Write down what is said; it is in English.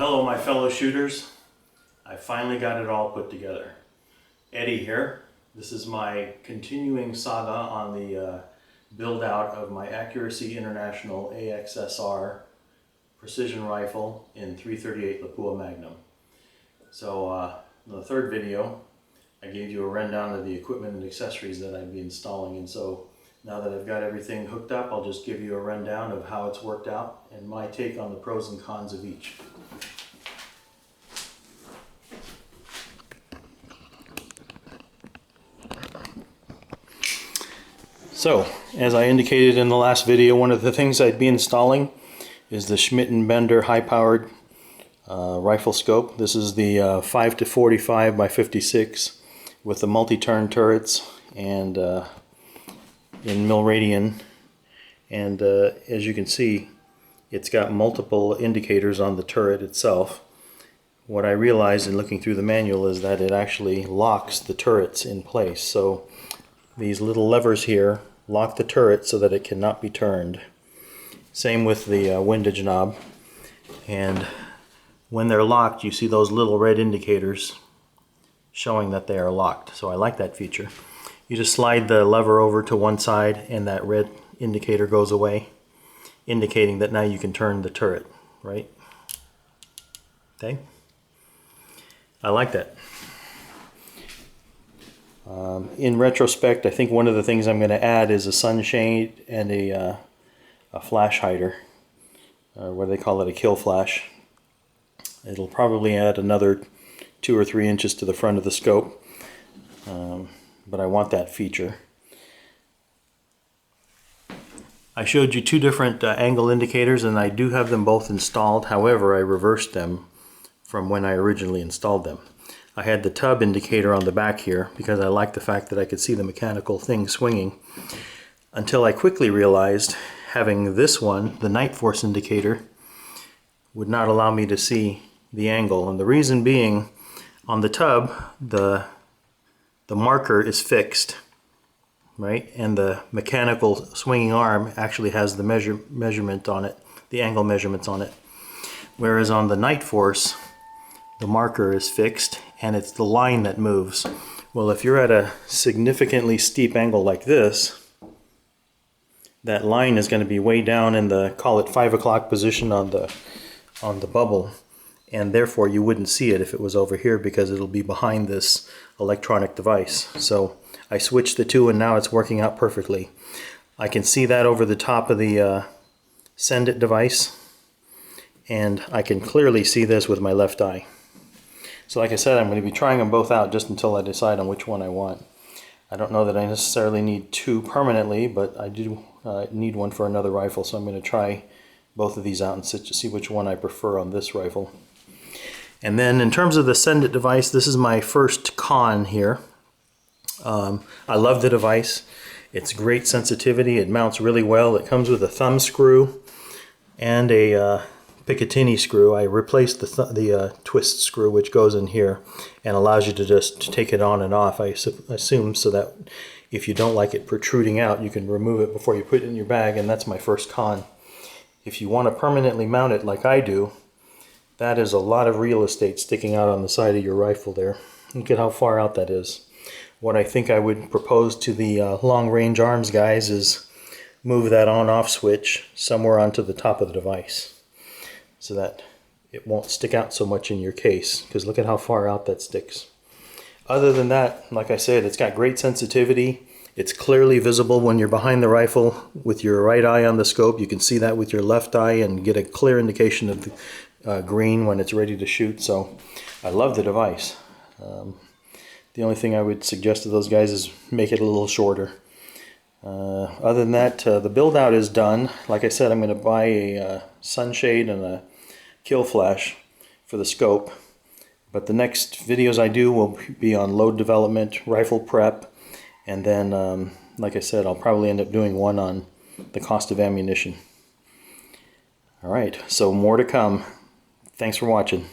Hello my fellow shooters. I finally got it all put together. Eddie here. This is my continuing saga on the build out of my Accuracy International AXSR precision rifle in .338 Lapua Magnum. So in the third video I gave you a rundown of the equipment and accessories that I'd be installing, and so now that I've got everything hooked up, I'll just give you a rundown of how it's worked out and my take on the pros and cons of each. So, as I indicated in the last video, one of the things I'd be installing is the Schmidt & Bender high-powered rifle scope. This is the 5 to 45 by 56 with the multi-turn turrets and in Mil-Radian, and as you can see, it's got multiple indicators on the turret itself. What I realized in looking through the manual is that it actually locks the turrets in place. So these little levers here lock the turret so that it cannot be turned. Same with the windage knob, and when they're locked you see those little red indicators showing that they are locked. So I like that feature. You just slide the lever over to one side and that red indicator goes away, indicating that now you can turn the turret, right? Okay, I like that. In retrospect, I think one of the things I'm going to add is a sunshade and a flash hider, or what they call it, a kill flash. It'll probably add another 2 or 3 inches to the front of the scope, but I want that feature. I showed you 2 different angle indicators, and I do have them both installed. However, I reversed them from when I originally installed them. I had the tub indicator on the back here because I liked the fact that I could see the mechanical thing swinging, until I quickly realized having this one, the night force indicator, would not allow me to see the angle. And the reason being, on the tub the marker is fixed, right, and the mechanical swinging arm actually has the measurement on it, the angle measurements on it, whereas on the night force the marker is fixed and it's the line that moves. Well, if you're at a significantly steep angle like this, that line is going to be way down in the, call it 5 o'clock position on the bubble, and therefore you wouldn't see it if it was over here because it'll be behind this electronic device. So I switched the two and now it's working out perfectly. I can see that over the top of the Send It device, and I can clearly see this with my left eye. So like I said, I'm going to be trying them both out just until I decide on which one I want. I don't know that I necessarily need 2 permanently, but I do need one for another rifle, so I'm going to try both of these out and see which one I prefer on this rifle. And then in terms of the Send It device, this is my first con here. I love the device. It's great sensitivity. It mounts really well. It comes with a thumb screw and a Picatinny screw. I replaced the twist screw which goes in here and allows you to just take it on and off, I assume, so that if you don't like it protruding out, you can remove it before you put it in your bag, and that's my first con. If you want to permanently mount it like I do, that is a lot of real estate sticking out on the side of your rifle there. Look at how far out that is. What I think I would propose to the long-range arms guys is move that on-off switch somewhere onto the top of the device so that it won't stick out so much in your case, because look at how far out that sticks. Other than that, like I said, it's got great sensitivity. It's clearly visible when you're behind the rifle with your right eye on the scope. You can see that with your left eye and get a clear indication of the green when it's ready to shoot. So I love the device. The only thing I would suggest to those guys is make it a little shorter. Other than that, the build out is done. Like I said, I'm going to buy a sunshade and a kill flash for the scope, but the next videos I do will be on load development, rifle prep, and then like I said, I'll probably end up doing one on the cost of ammunition. Alright, so more to come. Thanks for watching.